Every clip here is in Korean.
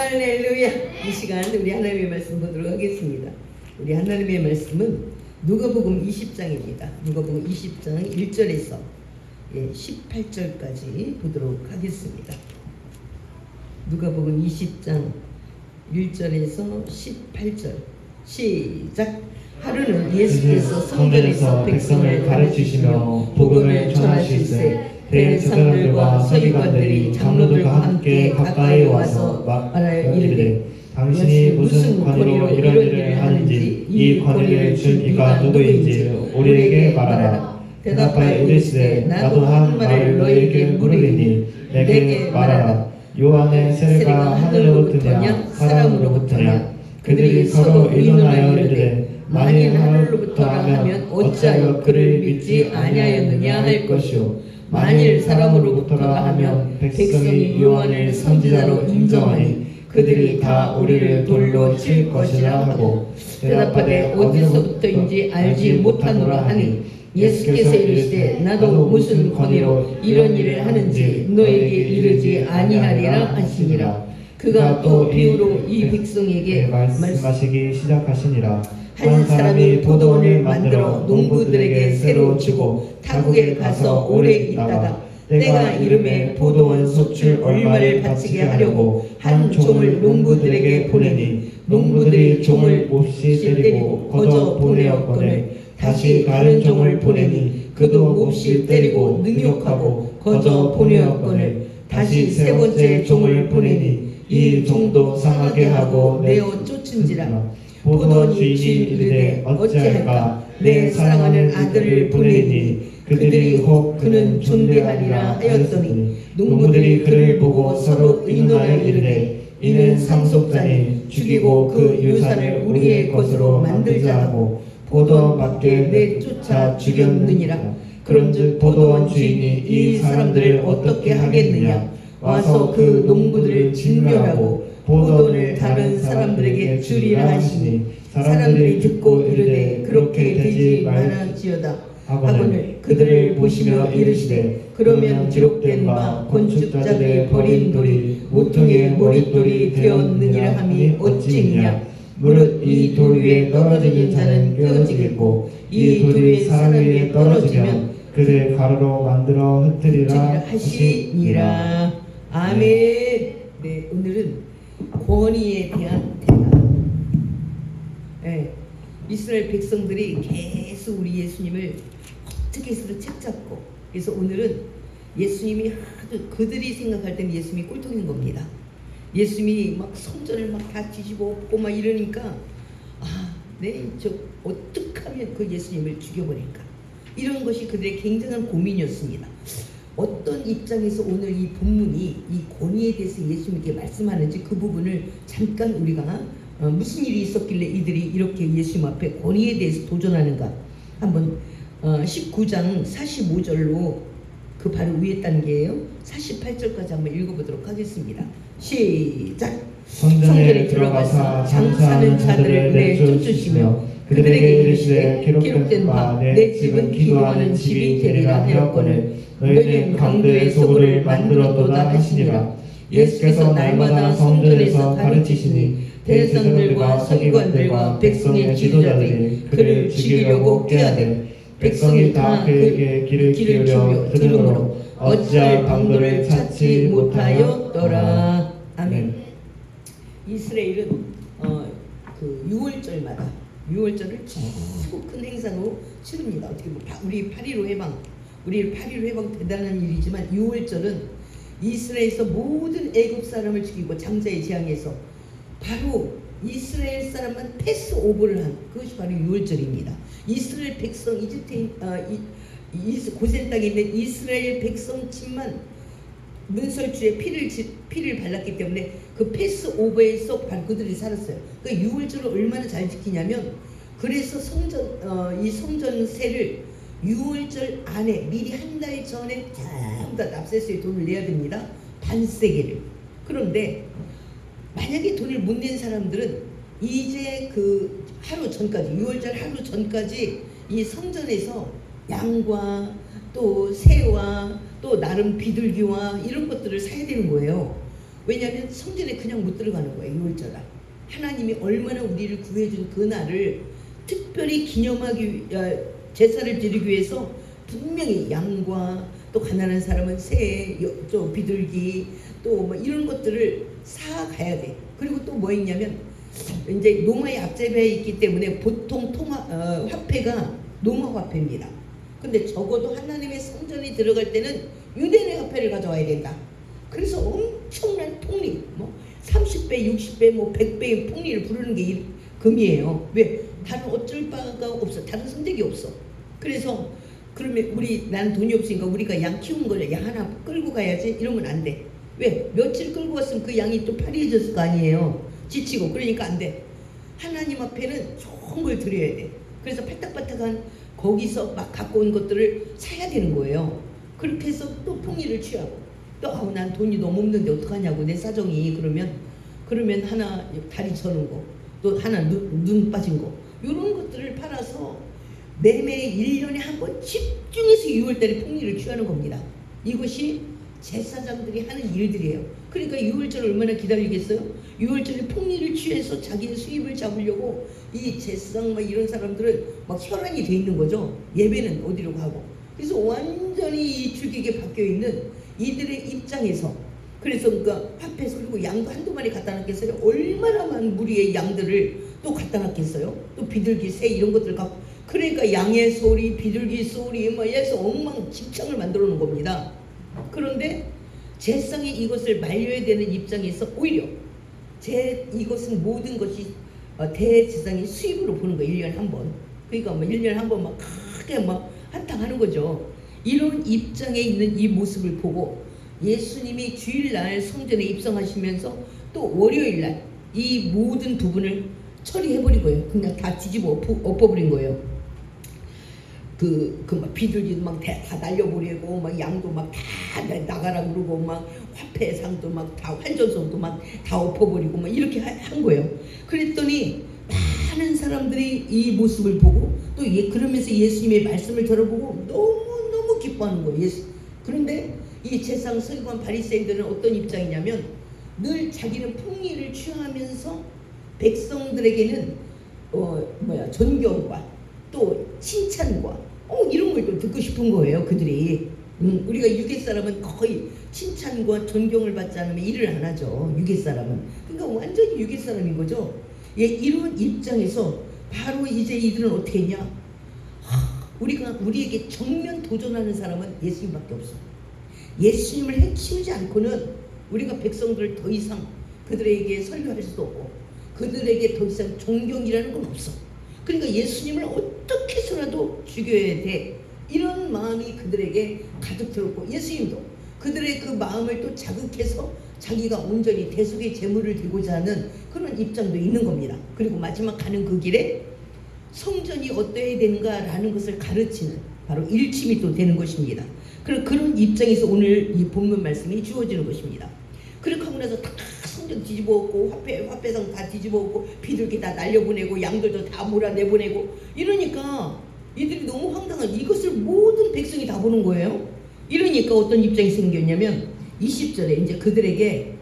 할렐루야. 이 시간 우리 하나님의 말씀 보도록 하겠습니다. 우리 하나님의 말씀은 누가복음 20장입니다. 누가복음 20장 1절에서 18절까지 보도록 하겠습니다. 누가복음 20장 1절에서 18절 시작. 하루는 예수께서 성전에서 백성을 가르치시며 복음을 전하실세 대제사장들과 서기관들이 장로들과 함께 가까이 와서 말하여 이르되 당신이 무슨 권위로 이런 일을 하는지 이 권위를 준 이가 누구인지 우리에게 말하라. 대답하여 이르시되 나도 한 말을 너희에게 물으리니 내게 말하라. 요한의 세례가 하늘로부터냐 사람으로부터냐? 그들이 서로 의논하여 이르되 만일 하늘로부터 하면 어찌하여 그를 믿지 아니하였느냐 할 것이요 만일 사람으로부터라 하면 백성이 요한을 선지자로 인정하니 그들이 다 우리를 돌로 칠 것이라 하고 대답하되 어디서부터인지 알지 못하노라 하니 예수께서 이르시되 나도 무슨 권위로 이런 일을 하는지 너에게 이르지 아니하리라 하시니라. 그가 또 비유로 이 백성에게 말씀하시기 시작하시니라. 한 사람이 포도원을 만들어 농부들에게 새로 주고 타국에 가서 오래 있다가 때가 이름에 포도원 소출 얼마를 바치게 하려고 한 종을 농부들에게 보내니 농부들이 종을 몹시 때리고 거저 보내었거늘 다시 다른 종을 보내니 그도 몹시 때리고 능욕하고 거저 보내었거늘 다시 세 번째 종을 보내니 이 종도 상하게 하고 내어 쫓은지라. 포도원 주인이 이르되 어찌할까 내 사랑하는 아들을 보내니 그들이 혹 그는 존대하리라 하였더니 농부들이 그를 보고 서로 의논하여 이르되 이는 상속자니 죽이고 그 유산을 우리의 것으로 만들자 하고 포도원 밖에 내쫓아 죽였느니라. 그런즉 포도원 주인이 이 사람들을 어떻게 하겠느냐? 와서 그 농부들을 진멸하고 포도원을 다른 사람들에게 주리라 하시니 사람들이 듣고 이르되 그렇게 되지 말지어다 하거늘 그들을 보시며 이르시되 그러면 기록된 바 건축자들의 버린 돌이 모퉁이의 머릿돌이 되었느니라 함이 어찌냐? 무릇 이 돌 위에 떨어지는 자는 깨어지겠고 이 돌 위 사람 위에 떨어지면 그를 가루로 만들어 흩으리라 하시니라. 아멘. 네, 오늘은 권위에 대한 대답. 네, 이스라엘 백성들이 계속 우리 예수님을 어떻게 해서든 책잡고, 그래서 오늘은 예수님이 하도 그들이 생각할 때는 예수님이 꼴통인 겁니다. 예수님이 막 성전을 막 다 뒤집어 엎고 막 이러니까 저 어떻게 하면 그 예수님을 죽여버릴까? 이런 것이 그들의 굉장한 고민이었습니다. 어떤 입장에서 오늘 이 본문이 이 권위에 대해서 예수님께 말씀하는지 그 부분을 잠깐 우리가 무슨 일이 있었길래 이들이 이렇게 예수님 앞에 권위에 대해서 도전하는가 한번 19장 45절로 그 바로 위에 단계예요. 48절까지 한번 읽어보도록 하겠습니다. 시작. 성전에 들어가사 장사하는 자들을 내쫓으시며 그들에게 이르시되 기록된 바 내 집은 기도하는 집이 되리라 하였거늘 너희는 강도의 소굴을 만들었도다 하시니라. 예수께서 날마다 성전에서 가르치시니 대제사장들과 서기관들과 백성의 지도자들이 그를 죽이려고 꾀하되 백성이 다 그에게 귀를 기울여 들으므로 어찌할 방도를 찾지 못하였더라. 아멘. 이스라엘은 그 6월절마다 6월절을 최고 큰 행사로 치릅니다. 어떻게 보면 우리 8.15 해방, 우리 8.15 해방 대단한 일이지만 6월절은 이스라엘에서 모든 애굽 사람을 죽이고 장자의 재앙에서 바로 이스라엘 사람만 패스오버를 한 그것이 바로 6월절입니다. 이스라엘 백성 고센 땅에 있는 이스라엘 백성층만 문설주에 피를 발랐기 때문에 그 패스오버에서 바로 그들이 살았어요. 그 6월절을 얼마나 잘 지키냐면 그래서 이 성전세를 6월절 안에 미리 한 달 전에 전부 다 납세수에 돈을 내야 됩니다. 반세계를. 그런데 만약에 돈을 못 낸 사람들은 이제 그 하루 전까지 6월절 하루 전까지 이 성전에서 양과 또 새와 또 나름 비둘기와 이런 것들을 사야 되는 거예요. 왜냐하면 성전에 그냥 못 들어가는 거예요. 6월절날 하나님이 얼마나 우리를 구해준 그 날을 특별히 기념하기 제사를 드리기 위해서 분명히 양과 또 가난한 사람은 새, 또 비둘기 또 뭐 이런 것들을 사 가야 돼. 그리고 또 뭐 있냐면 이제 로마의 앞제배에 있기 때문에 보통 화폐가 로마 화폐입니다. 근데 적어도 하나님의 성전에 들어갈 때는 유대인의 화폐를 가져와야 된다. 그래서 엄청난 폭리, 뭐 30배, 60배, 뭐 100배의 폭리를 부르는 게 금이에요. 왜? 다른 어쩔 바가 없어. 다른 선택이 없어. 그래서 그러면 난 돈이 없으니까 우리가 양 키운 거를 양 하나 끌고 가야지 이러면 안 돼. 왜? 며칠 끌고 갔으면 그 양이 또 파리해졌을 거 아니에요. 지치고. 그러니까 안 돼. 하나님 앞에는 좋은 걸 드려야 돼. 그래서 팔딱팔딱한 거기서 막 갖고 온 것들을 사야 되는 거예요. 그렇게 해서 또 폭리를 취하고 또 난 돈이 너무 없는데 어떡하냐고 내 사정이 그러면 하나 다리 저는 거 또 하나 눈 빠진 거 이런 것들을 팔아서 매매 1년에 한 번 집중해서 6월달에 폭리를 취하는 겁니다. 이것이 제사장들이 하는 일들이에요. 그러니까 6월절 얼마나 기다리겠어요? 6월절에 폭리를 취해서 자기의 수입을 잡으려고 이 제사장 막 이런 사람들은 막 혈안이 돼 있는 거죠. 예배는 어디로 가고. 그래서 완전히 이 주객에 박혀 있는 이들의 입장에서 그래서 그러니까 화폐에서 그리고 양도 한두 마리 갖다 놨겠어요? 얼마나 많은 무리의 양들을 또 갖다 놨겠어요? 또 비둘기, 새 이런 것들 갖고 그러니까 양의 소리, 비둘기 소리 뭐 해서 엉망진창을 만들어 놓은 겁니다. 그런데 제사장이 이것을 말려야 되는 입장에서 오히려 이것은 모든 것이 대제사장이 수입으로 보는 거예요. 1년에 한 번. 그러니까 뭐 1년에 한 번 막 크게 막 한탕하는 거죠. 이런 입장에 있는 이 모습을 보고 예수님이 주일날 성전에 입성하시면서 또 월요일날 이 모든 부분을 처리해버리고요. 그냥 다 뒤집어 엎어버린 거예요. 막 비둘기도 막 다 날려버리고 막 양도 막 다 나가라 그러고 막 화폐상도 막 다 환전소도 막 다 엎어버리고 막 이렇게 한 거예요. 그랬더니 많은 사람들이 이 모습을 보고 또 그러면서 예수님의 말씀을 들어보고 너무 기뻐하는 거예요. 그런데 이 제사장 서기관 바리새인들은 어떤 입장이냐면 늘 자기는 폭리를 취하면서 백성들에게는 존경과 또 칭찬과 이런 걸 또 듣고 싶은 거예요. 그들이 우리가 유괴 사람은 거의 칭찬과 존경을 받지 않으면 일을 안 하죠. 유괴 사람은 그러니까 완전히 유괴 사람인 거죠. 이런 입장에서 바로 이제 이들은 어떻게 했냐? 우리에게 정면 도전하는 사람은 예수님밖에 없어. 예수님을 해치우지 않고는 우리가 백성들을 더 이상 그들에게 설교할 수도 없고 그들에게 더 이상 존경이라는 건 없어. 그러니까 예수님을 어떻게 해서라도 죽여야 돼. 이런 마음이 그들에게 가득 들었고 예수님도 그들의 그 마음을 또 자극해서 자기가 온전히 대속의 제물을 드리고자 하는 그런 입장도 있는 겁니다. 그리고 마지막 가는 그 길에 성전이 어떠해야 되는가라는 것을 가르치는 바로 일침이 또 되는 것입니다. 그런 입장에서 오늘 이 본문 말씀이 주어지는 것입니다. 그렇게 하고 나서 다 성전 뒤집어 엎고 화폐상 다 뒤집어 엎고 비둘기 다 날려보내고 양들도 다 몰아내보내고 이러니까 이들이 너무 황당한 이것을 모든 백성이 다 보는 거예요. 이러니까 어떤 입장이 생겼냐면 20절에 이제 그들에게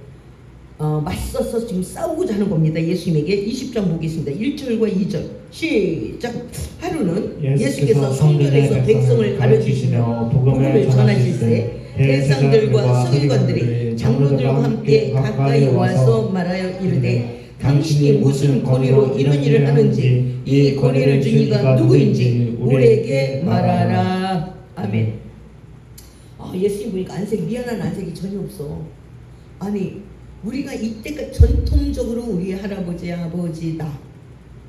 맞서서 지금 싸우고자 하는 겁니다. 예수님에게 20장 보겠습니다. 1절과 2절 시작. 하루는 예수께서 성전에서 백성을 가르치시며 복음을 전하실 때 대제사장들과 서기관들이 장로들과 함께 가까이 와서 말하여 이르되 당신이 무슨 권위로 이런 일을 하는지 이 권위를 준 이가 누구인지 우리에게 말하라. 아멘. 예수님 보니까 미안한 안색이 전혀 없어. 아니 우리가 이때까지 전통적으로 우리 할아버지 아버지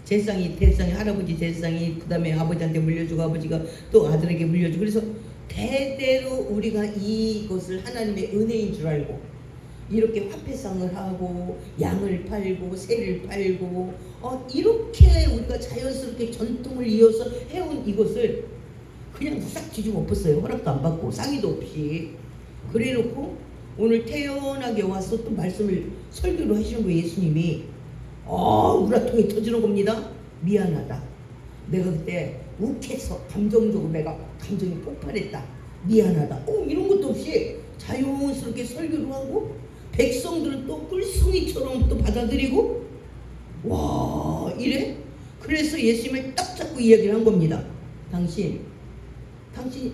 대상이 할아버지 대상이 그 다음에 아버지한테 물려주고 아버지가 또 아들에게 물려주고 그래서 대대로 우리가 이것을 하나님의 은혜인 줄 알고 이렇게 화폐상을 하고 양을 팔고 새를 팔고 이렇게 우리가 자연스럽게 전통을 이어서 해온 이것을 그냥 싹 뒤집어 엎었어요. 허락도 안 받고 상의도 없이. 그래놓고 오늘 태연하게 와서 또 말씀을 설교를 하시는 거예요. 예수님이 우라통이 터지는 겁니다. 미안하다. 내가 그때 욱해서 감정적으로 내가 감정이 폭발했다. 미안하다. 이런 것도 없이 자연스럽게 설교를 하고 백성들은 또 꿀송이처럼 또 받아들이고 와 이래? 그래서 예수님을 딱 잡고 이야기를 한 겁니다. 당신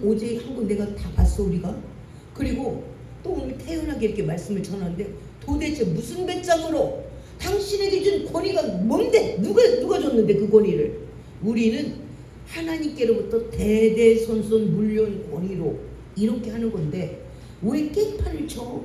어제 한 건 내가 다 봤어 우리가. 그리고 또 오늘 태연하게 이렇게 말씀을 전하는데 도대체 무슨 배짱으로 당신에게 준 권위가 뭔데? 누가 줬는데 그 권위를? 우리는 하나님께로부터 대대손손 물려온 권위로 이렇게 하는 건데 왜 깽판을 쳐?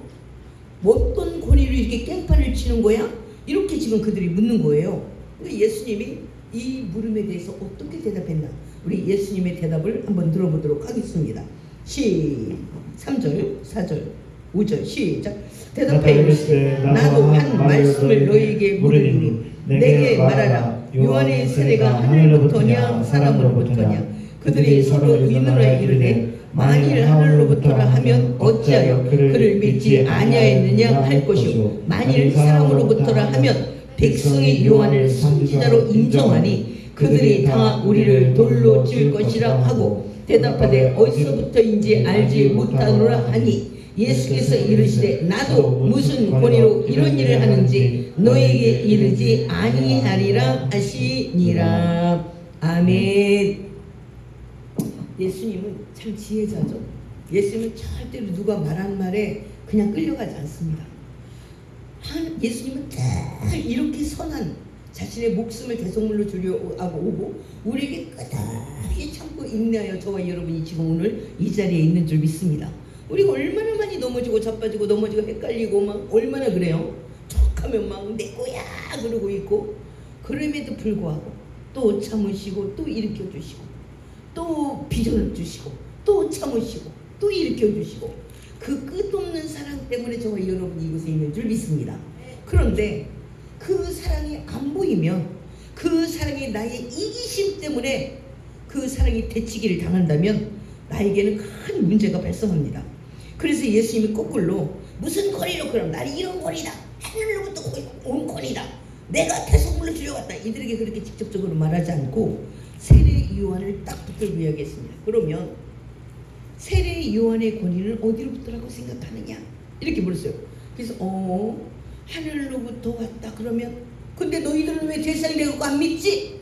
어떤 권위로 이렇게 깽판을 치는 거야? 이렇게 지금 그들이 묻는 거예요. 근데 예수님이 이 물음에 대해서 어떻게 대답했나? 우리 예수님의 대답을 한번 들어보도록 하겠습니다. 3절, 4절, 5절 시작. 대답해 이르시되 나도 한 말씀을 너희에게 물으리니 내게 말하라. 요한의 세례가 하늘로부터냐 사람으로부터냐? 그들이 서로 의논하여 이르되 만일 하늘로부터라 하면 어찌하여 그를 믿지 아니하였느냐 할 것이요 만일 사람으로부터라 하면 백성이 요한을 선지자로 인정하니 그들이 다 우리를 돌로 칠 것이라 하고 대답하되 어디서부터인지 알지 못하노라 하니 예수께서 이르시되 나도 무슨 권위로 이런 일을 하는지 너에게 이르지 아니하리라 하시니라. 아멘. 예수님은 참 지혜자죠. 예수님은 절대로 누가 말한 말에 그냥 끌려가지 않습니다. 예수님은 늘 이렇게 선한 자신의 목숨을 대속물로 주려고 오고 우리에게 끝없이 참고 인내하여 저와 여러분이 지금 오늘 이 자리에 있는 줄 믿습니다. 우리가 얼마나 많이 넘어지고 자빠지고 넘어지고 헷갈리고 막 얼마나 그래요. 척하면 막 내 거야 그러고 있고 그럼에도 불구하고 또 참으시고 또 일으켜주시고 또 비전을 주시고 또 참으시고 또 일으켜주시고 그 끝없는 사랑 때문에 저와 여러분이 이곳에 있는 줄 믿습니다. 그런데 그 사랑이 안 보이면 그 사랑이 나의 이기심 때문에 그 사랑이 대치기를 당한다면 나에게는 큰 문제가 발생합니다. 그래서 예수님이 거꾸로 무슨 권위로 그럼 나는 이런 권위다 하늘로부터 온 권위다 내가 대속물로 주려왔다 이들에게 그렇게 직접적으로 말하지 않고 세례 요한을 딱 붙들고 이야기했습니다. 그러면 세례 요한의 권위는 어디로부터라고 생각하느냐 이렇게 물었어요. 그래서 하늘로부터 왔다 그러면 근데 너희들은 왜 제사장되고 안 믿지?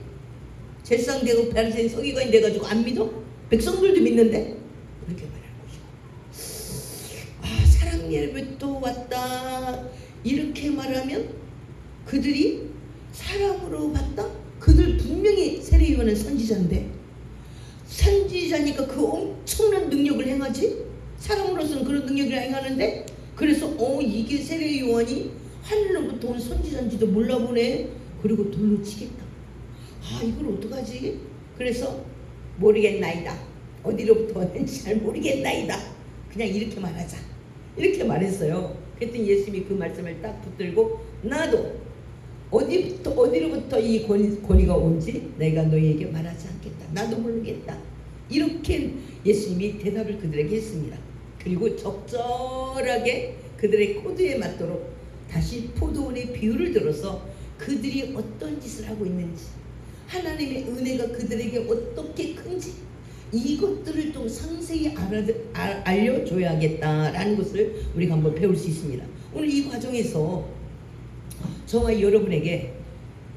제사장되고 바리새인 서기관이 돼가지고 안 믿어? 백성들도 믿는데 그렇게 말하는 것이고 사랑예로부터 왔다 이렇게 말하면 그들이 사람으로 봤다? 그들 분명히 세례 요한은 선지자인데 선지자니까 그 엄청난 능력을 행하지? 사람으로서는 그런 능력을 행하는데 그래서 이게 세례 요한이 하늘로부터 온 선지자인지도 몰라보네. 그리고 돌로 치겠다. 이걸 어떡하지? 그래서 모르겠나이다. 어디로부터 왔는지 잘 모르겠나이다. 그냥 이렇게 말하자. 이렇게 말했어요. 그랬더니 예수님이 그 말씀을 딱 붙들고 나도 어디로부터 이 권위가 온지 내가 너희에게 말하지 않겠다. 나도 모르겠다. 이렇게 예수님이 대답을 그들에게 했습니다. 그리고 적절하게 그들의 코드에 맞도록 다시 포도원의 비유를 들어서 그들이 어떤 짓을 하고 있는지 하나님의 은혜가 그들에게 어떻게 큰지 이것들을 좀 상세히 알려줘야겠다라는 것을 우리가 한번 배울 수 있습니다. 오늘 이 과정에서 저와 여러분에게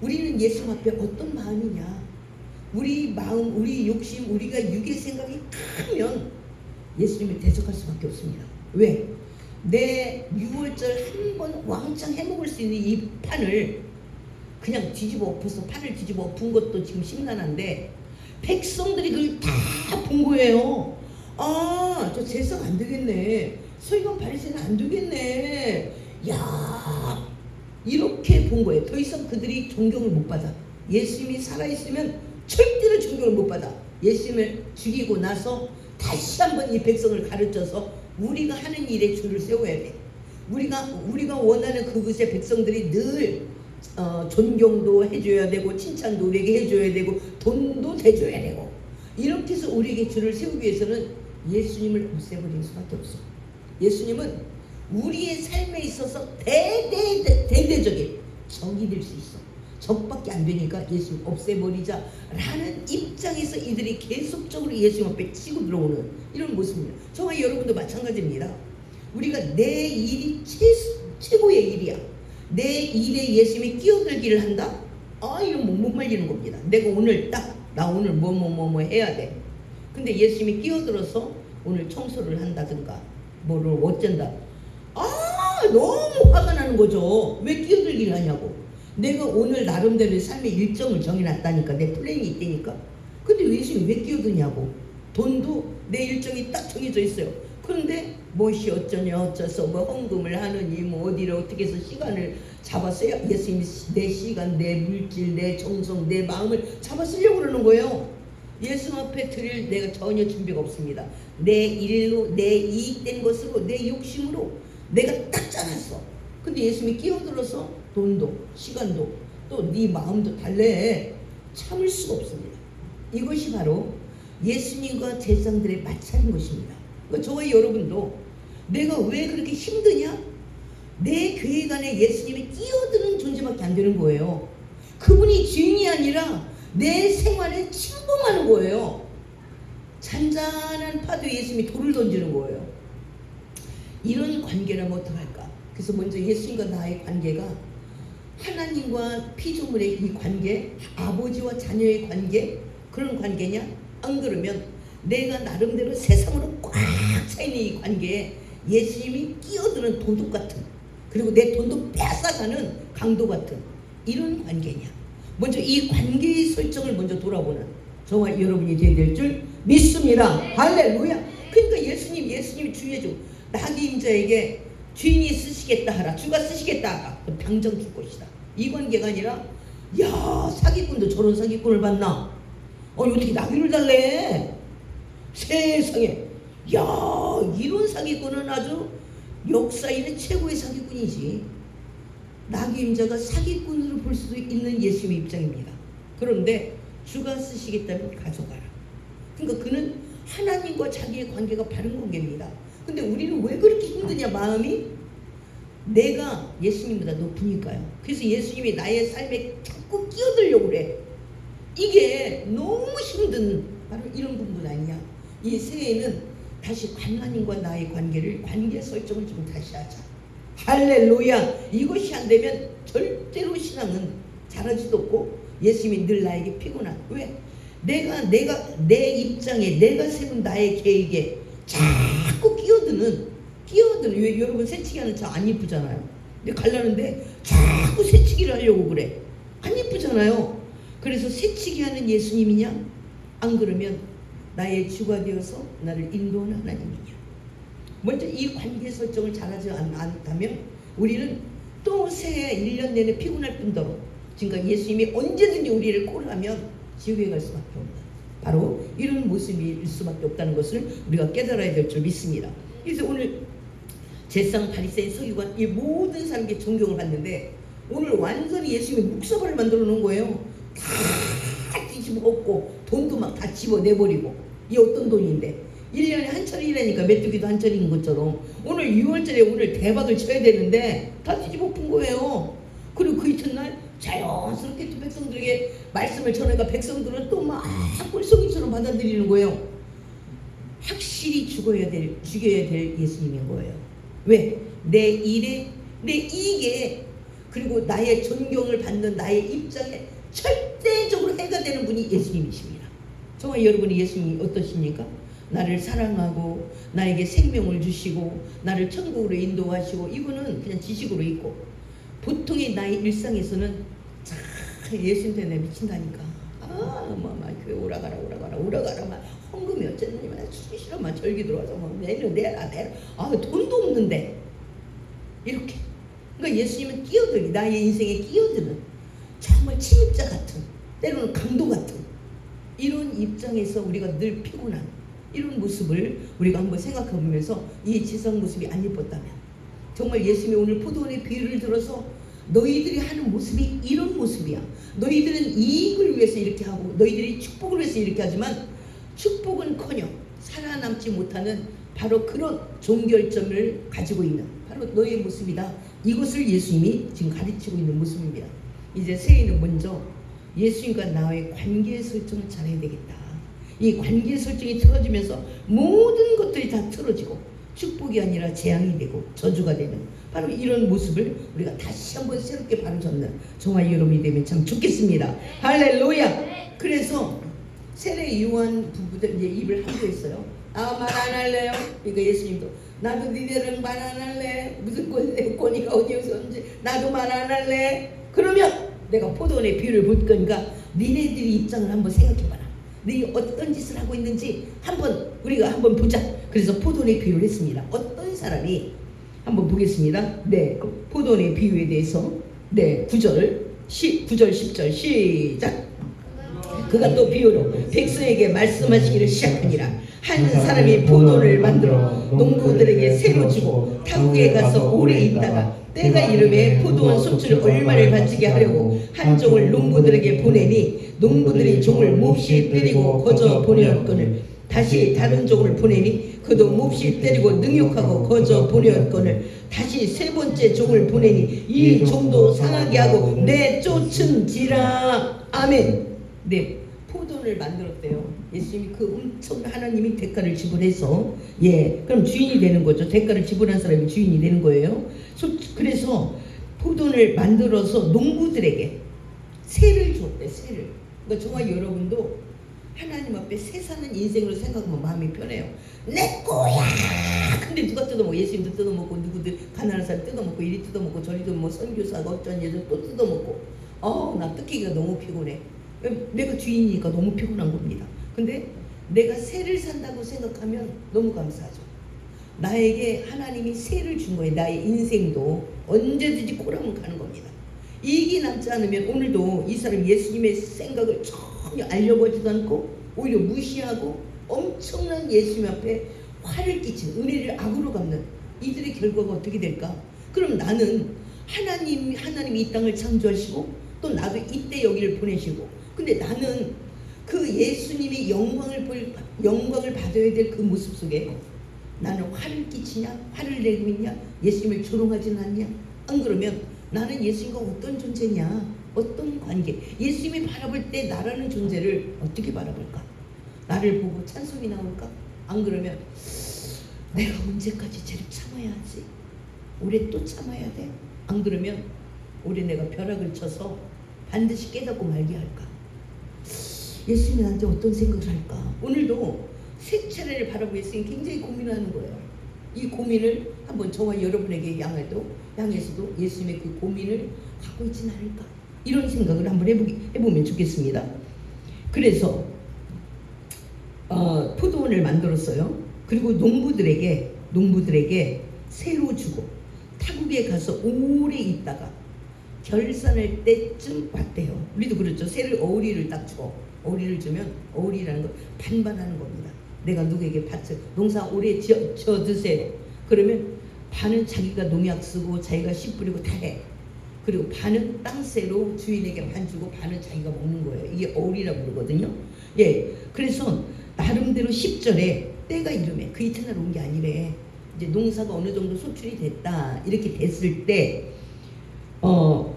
우리는 예수 앞에 어떤 마음이냐 우리 마음, 우리 욕심, 우리가 육의 생각이 크면 예수님을 대적할 수밖에 없습니다. 왜? 내 6월절 한 번 왕창 해먹을 수 있는 이 판을 그냥 뒤집어 엎어서 판을 뒤집어 엎은 것도 지금 심란한데 백성들이 그걸 다 본 거예요. 저 제사가 안 되겠네. 서기관 바리새인은 안 되겠네. 야 이렇게 본 거예요. 더 이상 그들이 존경을 못 받아. 예수님이 살아있으면 절대로 존경을 못 받아. 예수님을 죽이고 나서 다시 한번 이 백성을 가르쳐서 우리가 하는 일에 줄을 세워야 돼. 우리가 원하는 그것에 백성들이 늘 존경도 해줘야 되고 칭찬도 우리에게 해줘야 되고 돈도 대줘야 되고 이렇게 해서 우리에게 줄을 세우기 위해서는 예수님을 없애버릴 수밖에 없어. 예수님은 우리의 삶에 있어서 대대적인 적이 될 수 있어. 적밖에 안 되니까 예수님 없애버리자 라는 입장에서 이들이 계속적으로 예수님 앞에 치고 들어오는 이런 모습입니다. 저와 여러분도 마찬가지입니다. 우리가 내 일이 최고의 일이야. 내 일에 예수님이 끼어들기를 한다? 이러면 못 말리는 겁니다. 내가 오늘 나 오늘 뭐 해야 돼. 근데 예수님이 끼어들어서 오늘 청소를 한다든가 뭐를 어쩐다. 너무 화가 나는 거죠. 왜 끼어들기를 하냐고. 내가 오늘 나름대로 삶의 일정을 정해놨다니까. 내 플랜이 있다니까. 근데 예수님이 왜 끼어드냐고. 돈도 내 일정이 딱 정해져 있어요. 그런데 무엇이 어쩌냐 어쩌서 뭐 헌금을 하느니 뭐 어디를 어떻게 해서 시간을 잡았어요. 예수님이 내 시간, 내 물질, 내 정성, 내 마음을 잡아 쓰려고 그러는 거예요. 예수 앞에 드릴 내가 전혀 준비가 없습니다. 내 일로, 내 이익된 것으로, 내 욕심으로 내가 딱 짜놨어. 근데 예수님이 끼어들어서 돈도 시간도 또 네 마음도 달래 참을 수가 없습니다. 이것이 바로 예수님과 제사장들의 마찰인 것입니다. 그러니까 저와 여러분도 내가 왜 그렇게 힘드냐? 내 계획 안에 예수님이 끼어드는 존재밖에 안 되는 거예요. 그분이 주인이 아니라 내 생활에 침범하는 거예요. 잔잔한 파도에 예수님이 돌을 던지는 거예요. 이런 관계라면 어떡할까? 그래서 먼저 예수님과 나의 관계가 하나님과 피조물의 이 관계, 아버지와 자녀의 관계, 그런 관계냐? 안 그러면 내가 나름대로 세상으로 꽉 차있는 이 관계에 예수님이 끼어드는 도둑 같은, 그리고 내 돈도 뺏어가는 강도 같은 이런 관계냐? 먼저 이 관계의 설정을 먼저 돌아보는 저와 여러분이 되어야 될 줄 믿습니다. 할렐루야. 그러니까 예수님이 주의해주고 나귀 임자에게 주인이 쓰시겠다 하라, 주가 쓰시겠다 하라, 당장 줄 것이다. 이 관계가 아니라 야 사기꾼도 저런 사기꾼을 봤나? 어떻게 나귀를 달래? 세상에, 야 이런 사기꾼은 아주 역사인의 최고의 사기꾼이지. 나귀 임자가 사기꾼으로 볼 수도 있는 예수님의 입장입니다. 그런데 주가 쓰시겠다면 가져가라. 그러니까 그는 하나님과 자기의 관계가 바른 관계입니다. 근데 우리는 왜 그렇게 힘드냐? 마음이 내가 예수님보다 높으니까요. 그래서 예수님이 나의 삶에 자꾸 끼어들려고 그래. 이게 너무 힘든 바로 이런 부분 아니냐. 이 새해에는 다시 하나님과 나의 관계 설정을 좀 다시 하자. 할렐루야. 이것이 안 되면 절대로 신앙은 잘하지도 없고 예수님이 늘 나에게 피곤한. 왜? 내가 내 입장에 내가 세운 나의 계획에 자꾸 끼어드는 왜 여러분 새치기 하는 차 안 이쁘잖아요. 근데 가려는데 자꾸 새치기를 하려고 그래. 안 이쁘잖아요. 그래서 새치기 하는 예수님이냐? 안 그러면 나의 주가 되어서 나를 인도하는 하나님이냐? 먼저 이 관계 설정을 잘하지 않다면 우리는 또 새해 1년 내내 피곤할 뿐더러 지금까지 예수님이 언제든지 우리를 콜하면 지옥에 갈 수밖에 없다. 바로 이런 모습일 수밖에 없다는 것을 우리가 깨달아야 될 줄 믿습니다. 그래서 오늘 제사장, 바리새인, 서기관 이 모든 사람에게 존경을 받는데 오늘 완전히 예수님이 묵사발을 만들어 놓은 거예요. 다 뒤집어 엎고 돈도 막 다 집어내버리고. 이 어떤 돈인데 1년에 한 차례라니까 메뚜기도 한 차례인 것처럼 오늘 6월절에 오늘 대박을 쳐야 되는데 다 뒤집어 엎은 거예요. 그리고 그 이튿날 자연스럽게 또 백성들에게 말씀을 전하니까 백성들은 또 막 꿀송이처럼 받아들이는 거예요. 확실히 죽여야 될 예수님인 거예요. 왜? 내 일에, 내 이익에, 그리고 나의 존경을 받는 나의 입장에 절대적으로 해가 되는 분이 예수님이십니다. 정말 여러분이 예수님이 어떠십니까? 나를 사랑하고 나에게 생명을 주시고 나를 천국으로 인도하시고 이거는 그냥 지식으로 있고 보통의 나의 일상에서는 예수님 때문에 미친다니까. 교회 오라가라 막 헌금이 어쨌느니 막 주기 싫어 막 절기 들어와서 막 내라 돈도 없는데 이렇게. 그러니까 예수님은 끼어들기, 나의 인생에 끼어드는 정말 침입자 같은, 때로는 강도 같은 이런 입장에서 우리가 늘 피곤한 이런 모습을 우리가 한번 생각해 보면서 이 지성 모습이 안 예뻤다면 정말 예수님이 오늘 포도원의 비유를 들어서 너희들이 하는 모습이 이런 모습이야. 너희들은 이익을 위해서 이렇게 하고 너희들이 축복을 위해서 이렇게 하지만 축복은커녕 살아남지 못하는 바로 그런 종결점을 가지고 있는 바로 너의 모습이다. 이것을 예수님이 지금 가르치고 있는 모습입니다. 이제 새해는 먼저 예수님과 나의 관계 설정을 잘해야 되겠다. 이 관계 설정이 틀어지면서 모든 것들이 다 틀어지고 축복이 아니라 재앙이 되고 저주가 되는 바로 이런 모습을 우리가 다시 한번 새롭게 바로 잡는 정말 여러분이 되면 참 좋겠습니다. 할렐루야. 그래서 세례 요한 부부들 이제 입을 함께 했어요. 말 안 할래요? 그러니까 예수님도 나도 니네랑 말 안 할래. 무슨 권위가 어디에서 온지 나도 말 안 할래. 그러면 내가 포도원의 비유를 볼 거니까 니네들이 입장을 한번 생각해봐라. 너희 어떤 짓을 하고 있는지 우리가 한번 보자. 그래서 포도원의 비유를 했습니다. 어떤 사람이 한번 보겠습니다. 네, 포도원의 비유에 대해서 9절 10절 시작. 그가 또 비유로 백성에게 말씀하시기를 시작하니라. 한 사람이 포도를 만들어 농부들에게 새로 주고 타국에 가서 오래 있다가 때가 이름에 포도원 소출 얼마를 바치게 하려고 한 종을 농부들에게 보내니 농부들이 종을 몹시 때리고 거저 보내었거늘 다시 다른 종을 보내니 그도 몹시 때리고 능욕하고 거저 보내었거늘 다시 세 번째 종을 보내니 이 종도 상하게 하고 내쫓은지라. 아멘. 네, 포도원을 만들었대요. 예수님이 그 엄청난 하나님이 대가를 지불해서 그럼 주인이 되는 거죠. 대가를 지불한 사람이 주인이 되는 거예요. 그래서 포도원을 만들어서 농부들에게 세를 주었대. 세를. 그러니까 정말 여러분도 하나님 앞에 새 사는 인생으로 생각하면 마음이 편해요. 내 거야. 근데 누가 뜯어먹어? 예수님도 뜯어먹고 누구들 가난한 사람 뜯어먹고 이리 뜯어먹고 저리 뜯어먹고 선교사가 어쩐 예전 또 뜯어먹고 나 뜯기가 너무 피곤해. 내가 주인이니까 너무 피곤한 겁니다. 근데 내가 새를 산다고 생각하면 너무 감사하죠. 나에게 하나님이 새를 준 거예요. 나의 인생도 언제든지 코라면 가는 겁니다. 이익이 남지 않으면 오늘도 이 사람 예수님의 생각을 전혀 알려보지도 않고 오히려 무시하고 엄청난 예수님 앞에 화를 끼친 은혜를 악으로 갚는 이들의 결과가 어떻게 될까? 그럼 나는 하나님이 이 땅을 창조하시고 또 나도 이때 여기를 보내시고 근데 나는 그 예수님이 영광을 받아야 될 그 모습 속에 나는 화를 끼치냐? 화를 내고 있냐? 예수님을 조롱하지는 않냐? 안 그러면 나는 예수님과 어떤 존재냐? 어떤 관계? 예수님이 바라볼 때 나라는 존재를 어떻게 바라볼까? 나를 보고 찬송이 나올까? 안 그러면 내가 언제까지 쟤를 참아야 하지? 올해 또 참아야 돼? 안 그러면 올해 내가 벼락을 쳐서 반드시 깨닫고 말게 할까? 예수님이 나한테 어떤 생각을 할까? 오늘도 새 차례를 바라보고 예수님이 굉장히 고민하는 거예요. 이 고민을 한번 저와 여러분에게 향해서도 예수님의 그 고민을 갖고 있지는 않을까? 이런 생각을 한번 해보면 좋겠습니다. 그래서 포도원을 만들었어요. 그리고 농부들에게 새로 주고 타국에 가서 오래 있다가 결산할 때쯤 왔대요. 우리도 그렇죠. 새를 어우리를 딱 줘. 어우리를 주면 어우리라는 건 반반하는 겁니다. 내가 누구에게 농사 오래 지어 드세요. 그러면 반은 자기가 농약 쓰고 자기가 씨 뿌리고 다 해. 그리고 반은 땅새로 주인에게 반 주고 반은 자기가 먹는 거예요. 이게 어우리라고 그러거든요. 그래서 나름대로 10절에 때가 이름에 그 이튿날 온 게 아니래. 이제 농사가 어느 정도 소출이 됐다. 이렇게 됐을 때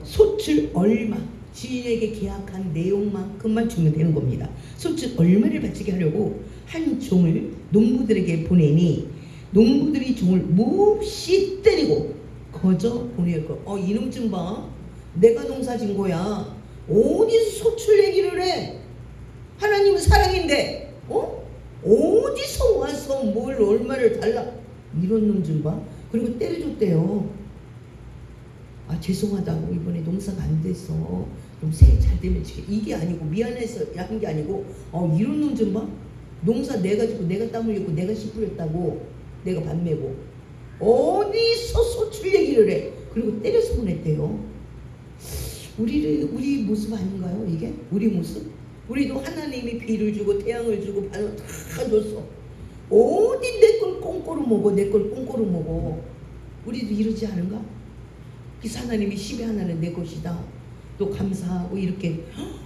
소출 얼마 주인에게 계약한 내용만큼만 주면 되는 겁니다. 소출 얼마를 바치게 하려고 한 종을 농부들에게 보내니 농부들이 종을 몹시 때리고 거저 보낼 거. 이놈 좀 봐. 내가 농사 진 거야. 어디서 소출 얘기를 해? 하나님은 사랑인데 어디서 와서 뭘 얼마를 달라? 이런 놈 좀 봐. 그리고 때려줬대요. 죄송하다고 이번에 농사가 안 돼서 좀 새해 잘 되면 이게 아니고 미안해서 한 게 아니고 이런 놈 좀 봐. 농사 내가 짓고 내가 땀 흘렸고 내가 씨 뿌렸다고 내가 밥 메고 어디서 소출 얘기를 해. 그리고 때려서 보냈대요. 우리 모습 아닌가요 이게? 우리 모습? 우리도 하나님이 비를 주고 태양을 주고 바다 다 줬어. 어디 내 걸 꽁꼬로 먹어. 내 걸 꽁꼬로 먹어. 우리도 이러지 않은가? 하나님이 10의 하나는 내 것이다. 또 감사하고 이렇게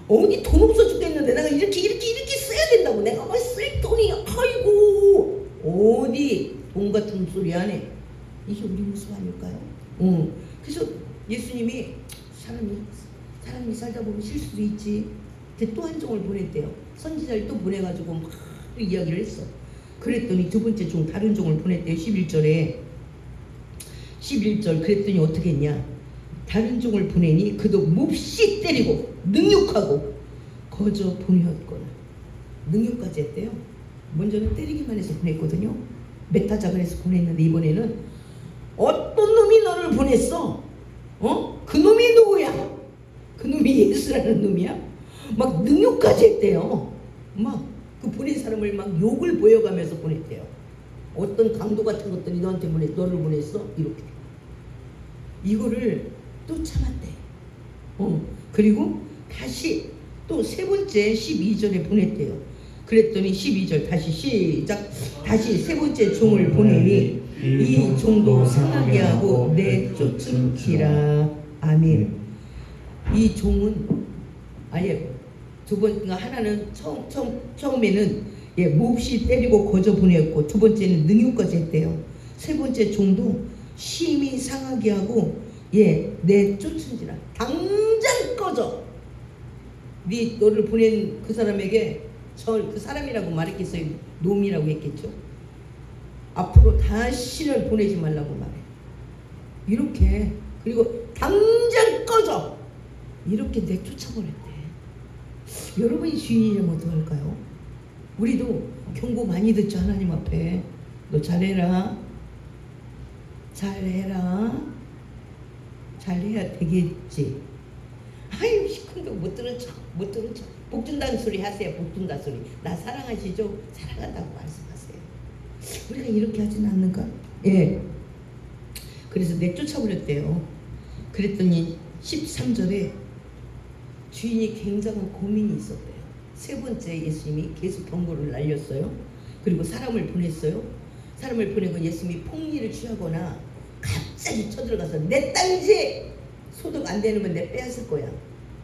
어디 돈 없어 죽겠는데 내가 이렇게 써야 된다고 내가 뭐 쓸 돈이 아이고 어디 돈 같은 소리 안 해. 이게 우리 모습 아닐까요? 그래서 예수님이 사람이 살다 보면 실수도 있지. 또 한 종을 보냈대요. 선지자를 또 보내가지고 막 이야기를 했어. 그랬더니 두 번째 종 다른 종을 보냈대요. 11절에 11절 그랬더니 어떻게 했냐? 다른 종을 보내니 그도 몹시 때리고 능욕하고 거저 보내었거늘. 능욕까지 했대요. 먼저는 때리기만 해서 보냈거든요. 메타작을 해서 보냈는데 이번에는 어떤 놈이 너를 보냈어? 그 놈이 누구야? 그 놈이 예수라는 놈이야? 막 능욕까지 했대요. 막 그 보낸 사람을 막 욕을 보여가면서 보냈대요. 어떤 강도 같은 것들이 너한테 너를 보냈어? 이렇게. 이거를 또 참았대. 그리고 다시 또 세 번째 12절에 보냈대요. 그랬더니 12절 다시 시작. 다시 세 번째 종을 보내니 이 종도 상하게 하고 내쫓은지라. 아멘. 이 종은 아예 두 번, 그러니까 하나는 처음에는 몹시 때리고 거저 보냈고 두 번째는 능욕까지 했대요. 세 번째 종도 심히 상하게 하고 내쫓은지라. 당장 꺼져. 너를 보낸 그 사람에게 그 사람이라고 말했겠어요? 놈이라고 했겠죠. 앞으로 다시는 보내지 말라고 말해. 이렇게. 그리고 당장 꺼져. 이렇게 내쫓아버렸대. 여러분이 주인이라면 어떡할까요? 우리도 경고 많이 듣죠. 하나님 앞에 너 잘해라, 잘해라, 잘해야 되겠지. 아유 시큰둥 못 들은 척, 못 들은 척. 복 준다는 소리 하세요. 복 준다 소리. 나 사랑하시죠? 사랑한다고 말씀하세요. 우리가 이렇게 하진 않는가? 그래서 내쫓아버렸대요. 그랬더니 13절에 주인이 굉장한 고민이 있었대요. 세 번째 예수님이 계속 경고를 날렸어요. 그리고 사람을 보냈어요. 사람을 보내고 예수님이 폭리를 취하거나 갑자기 쳐들어가서 내 딸이지! 소득 안 되면 내 빼앗을 거야.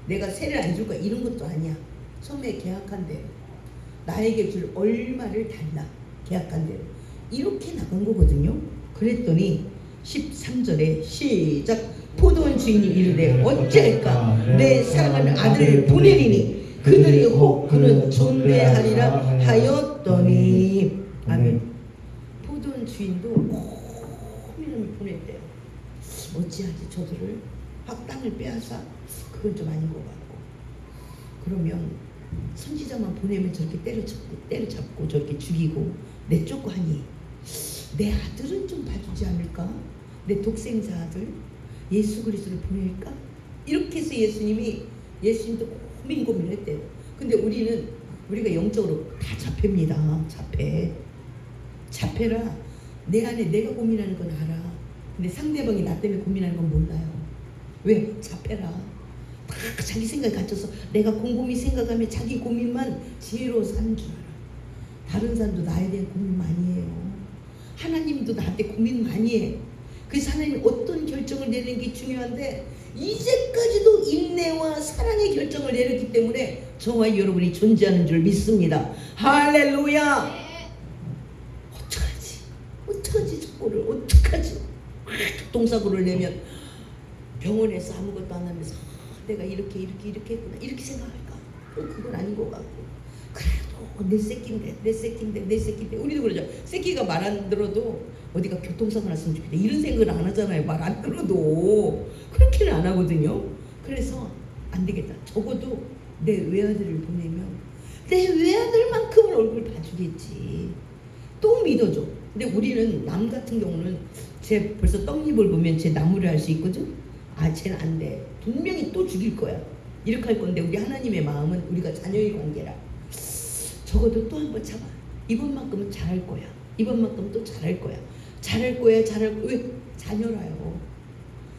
내가 세를 안 줄 거야. 이런 것도 아니야. 처음에 계약한 대로 나에게 줄 얼마를 달라. 계약한 대로. 이렇게 나간 거거든요. 그랬더니 13절에 시작. 포도원 주인이 이르되 어찌할까? 내 사랑하는 아들을 보내리니 그들이 혹 그는 존대하리라 하였더니. 아멘. 포도원 주인도 고민을 보냈대요. 어찌하지 저들을? 확당을 빼앗아? 그건 좀 아닌 것 같고. 그러면 선지자만 보내면 저렇게 때려잡고 저렇게 죽이고 내쫓고 하니 내 아들은 좀 봐주지 않을까? 내 독생자 아들 예수 그리스도를 보낼까? 이렇게 해서 예수님도 고민을 했대요. 근데 우리가 영적으로 다 잡힙니다. 잡혀라. 내 안에 내가 고민하는 건 알아. 근데 상대방이 나 때문에 고민하는 건 몰라요. 왜? 잡혀라. 다 자기 생각에 갇혀서 내가 곰곰이 생각하면 자기 고민만 지혜로 사는 줄 알아. 다른 사람도 나에 대한 고민 많이 해요. 하나님도 나한테 고민 많이 해. 그래서 하나님 어떤 결정을 내리는 게 중요한데 이제까지도 인내와 사랑의 결정을 내렸기 때문에 저와 여러분이 존재하는 줄 믿습니다. 할렐루야. 어떡하지 저거를 어떡하지. 동사고를 내면 병원에서 아무것도 안 하면서 내가 이렇게 했구나 이렇게 생각할까? 그건 아닌 것 같고. 그래도 내 새끼인데 우리도 그러죠. 새끼가 말 안 들어도 어디가 교통사고 났으면 좋겠다 이런 생각을 안 하잖아요. 말 안 들어도 그렇게는 안 하거든요. 그래서 안 되겠다. 적어도 내 외아들을 보내면 내 외아들만큼은 얼굴 봐주겠지. 또 믿어줘. 근데 우리는 남 같은 경우는 쟤 벌써 떡잎을 보면 쟤 나무를 할 수 있거든. 쟤는 안 돼. 분명히 또 죽일 거야. 이렇게 할 건데 우리 하나님의 마음은 우리가 자녀의 관계라. 적어도 또 한 번 참아. 이번만큼은 잘할 거야. 이번만큼은 또 잘할 거야. 왜? 자녀라요.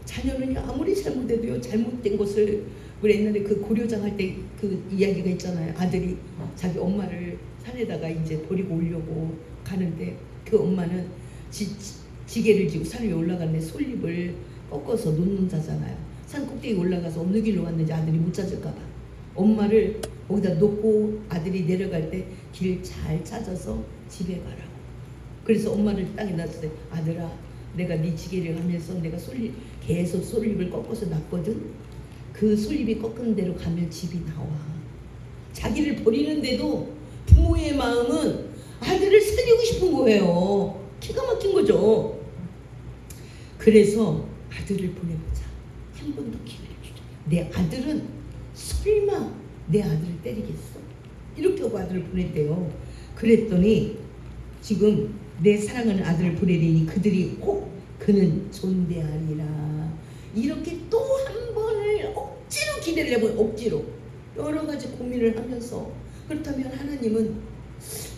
자녀는 아무리 잘못해도요. 잘못된 것을 우리 옛날에 그 고려장 할 때 그 이야기가 있잖아요. 아들이 자기 엄마를 산에다가 이제 버리고 오려고 가는데 그 엄마는 지게를 지고 산 위에 올라갔는데 솔잎을 꺾어서 놓는다잖아요. 산 꼭대기 올라가서 어느 길로 갔는지 아들이 못 찾을까 봐 엄마를 거기다 놓고 아들이 내려갈 때 길 잘 찾아서 집에 가라고. 그래서 엄마를 땅에 놨을 때 아들아 내가 네 지게를 하면서 내가 계속 솔잎을 꺾어서 놨거든. 그 솔잎이 꺾은 대로 가면 집이 나와. 자기를 버리는데도 부모의 마음은 아들을 살리고 싶은 거예요. 기가 막힌 거죠. 그래서 아들을 보내보자. 한 번 더 기회를 주자. 내 아들은 설마 내 아들을 때리겠어? 이렇게 하고 아들을 보냈대요. 그랬더니 지금 내 사랑하는 아들을 보내리니 그들이 혹 그는 존대하리라. 이렇게 또 한 번을 억지로 기대를 해보고 억지로 여러 가지 고민을 하면서 그렇다면 하나님은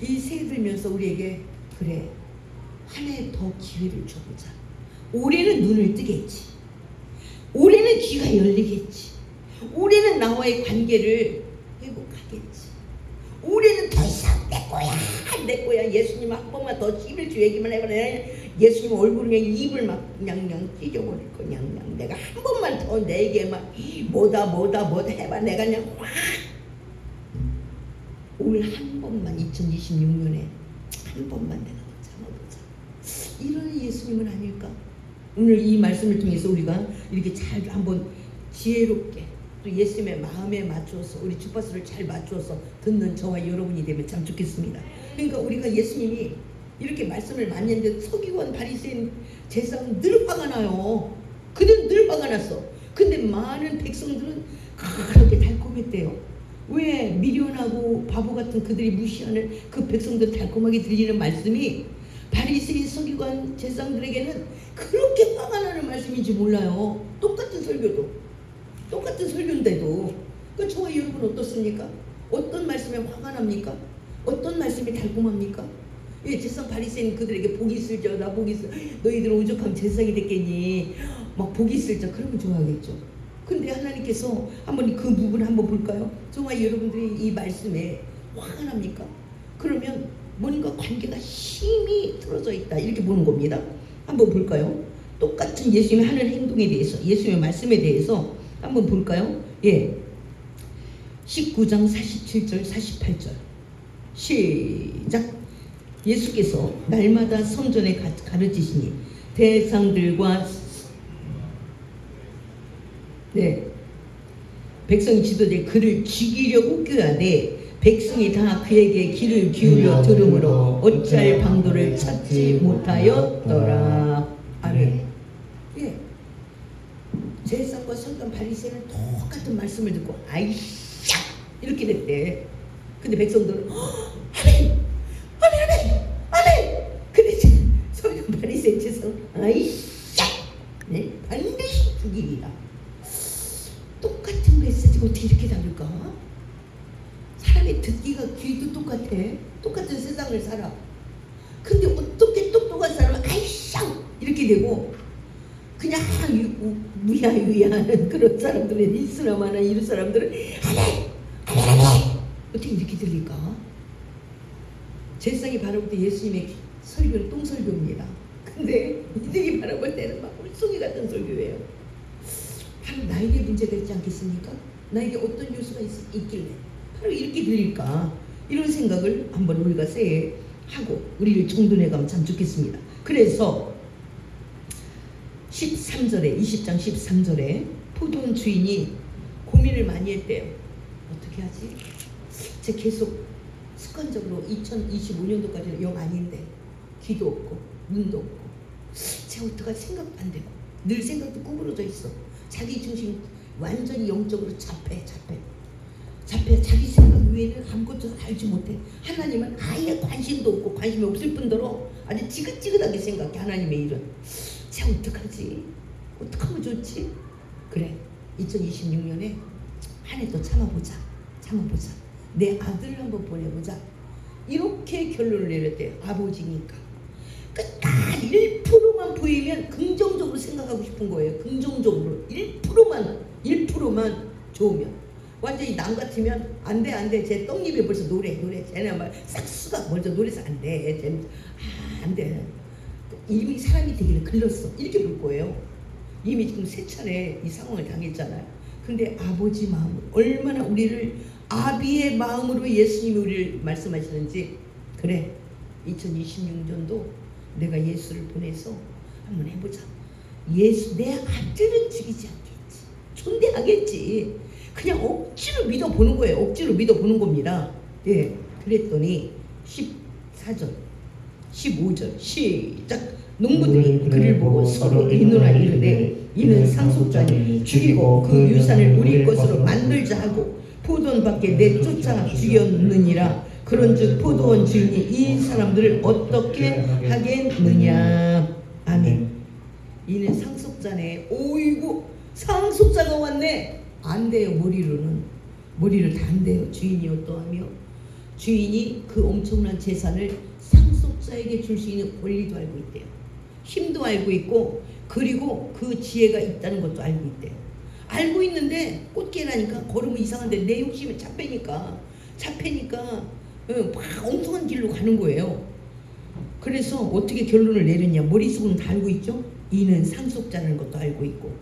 이 새해 들면서 우리에게 그래 한 해 더 기회를 줘보자. 올해는 눈을 뜨겠지. 올해는 귀가 열리겠지. 올해는 나와의 관계를 회복하겠지. 올해는 더 이상 내 거야. 예수님 한 번만 더 힘을 주 얘기만 해봐라. 예수님 얼굴에 그냥 입을 막 냥냥 찢어버릴 거 냥냥. 내가 한 번만 더 내게 막 뭐다 해봐. 내가 그냥 확 올 한 번만 2026년에 한 번만 내가 더 참아보자. 이런 예수님은 아닐까? 오늘 이 말씀을 통해서 우리가 이렇게 잘 한번 지혜롭게 또 예수님의 마음에 맞추어서 우리 주파수를 잘 맞추어서 듣는 저와 여러분이 되면 참 좋겠습니다. 그러니까 우리가 예수님이 이렇게 말씀을 많이 했는데 서기관 바리새인 제사장은 늘 화가 나요. 그들은 늘 화가 났어. 근데 많은 백성들은 그렇게 달콤했대요. 왜 미련하고 바보 같은 그들이 무시하는 그 백성들 달콤하게 들리는 말씀이 바리새인 서기관 제사장들에게는 그렇게 화가 나는 말씀인지 몰라요. 똑같은 설교인데도. 그 저와 여러분 어떻습니까? 어떤 말씀에 화가 납니까? 어떤 말씀이 달콤합니까? 예, 제사장 바리새인 그들에게 복이 있을지어다. 나 복이 있어. 너희들 오죽하면 제사장이 됐겠니? 막 복이 있을지 그러면 좋아하겠죠. 근데 하나님께서 한번 그 부분을 한번 볼까요? 저와 여러분들이 이 말씀에 화가 납니까? 그러면 뭔가 관계가 힘이 틀어져 있다 이렇게 보는 겁니다. 한번 볼까요? 똑같은 예수님의 하는 행동에 대해서 예수님의 말씀에 대해서 한번 볼까요? 예, 19장 47절 48절 시작. 예수께서 날마다 성전에 가르치시니 대상들과 백성이 지도돼 그를 죽이려고 꾀하되 백성이 다 그에게 귀를 기울여 들으므로 어찌할 방도를 찾지 못하였더라. 아멘. 예, 제사장과 서기관 바리새인은 똑같은 말씀을 듣고 아이씨 이렇게 됐대. 근데 백성들은 아멘. 근데 서기관 바리새인 제사장은 아이씨 반드시 죽이리라. 똑같은 메시지가 어떻게 이렇게 다를까? 사람이 듣기가 귀도 똑같아. 똑같은 세상을 살아. 근데 어떻게 똑똑한 사람은 아이쌍 이렇게 되고 그냥 무야유야하는 그런 사람들은 이슬람하는 이런 사람들은 어떻게 이렇게 들릴까? 제사장이 바라볼 때 예수님의 설교는 똥설교입니다. 근데 이들이 바라볼 때는 막 물송이 같은 설교예요. 바로 나에게 문제가 있지 않겠습니까? 나에게 어떤 요소가 있길래 바로 이렇게 들릴까? 이런 생각을 한번 우리가 새해 하고 우리를 정돈해 가면 참 좋겠습니다. 그래서 13절에 20장 13절에 포도원 주인이 고민을 많이 했대요. 어떻게 하지? 제가 계속 습관적으로 2025년도까지는 영 아닌데 귀도 없고 눈도 없고 제가 어떡하지 생각도 안 되고 늘 생각도 구부러져 있어. 자기 중심 완전히 영적으로 잡해 자기 생각 외에는 아무것도 알지 못해. 하나님은 아예 관심도 없고 관심이 없을 뿐더러 아주 지긋지긋하게 생각해. 하나님의 일은 쟤 어떡하지? 어떡하면 좋지? 그래 2026년에 한 해 더 참아보자. 내 아들을 한번 보내보자. 이렇게 결론을 내렸대요. 아버지니까 끝까지 1%만 보이면 긍정적으로 생각하고 싶은 거예요. 긍정적으로 1%만 좋으면 완전히 남 같으면 안돼 제 떡잎에 벌써 노래 쟤네 말 싹수가 먼저 노래서 안돼 안돼 이미 사람이 되기를 글렀어 이렇게 볼 거예요. 이미 지금 3차례 이 상황을 당했잖아요. 근데 아버지 마음 얼마나 우리를 아비의 마음으로 예수님이 우리를 말씀하시는지 그래 2026년도 내가 예수를 보내서 한번 해보자. 예수 내 아들은 죽이지 않겠지. 존대하겠지. 그냥 억지로 믿어보는 거예요. 억지로 믿어보는 겁니다. 예, 그랬더니 14절 15절 시작. 농부들이 그를 보고 서로 의논하 이르되 이는 상속자니 죽이고 그 유산을 우리 것으로 만들자 하고 포도원 밖에 내쫓아 죽였느니라. 그런즉 포도원 주인이 이 사람들을 어떻게 하겠느냐. 아멘. 이는 상속자네. 오이고 상속자가 왔네. 안 돼요. 머리를 다 안 돼요. 주인이 어떠하며 주인이 그 엄청난 재산을 상속자에게 줄 수 있는 권리도 알고 있대요. 힘도 알고 있고 그리고 그 지혜가 있다는 것도 알고 있대요. 알고 있는데 꽃게라니까 걸으면 이상한데 내 욕심에 잡히니까 막 엉뚱한 길로 가는 거예요. 그래서 어떻게 결론을 내렸냐. 머릿속은 다 알고 있죠. 이는 상속자라는 것도 알고 있고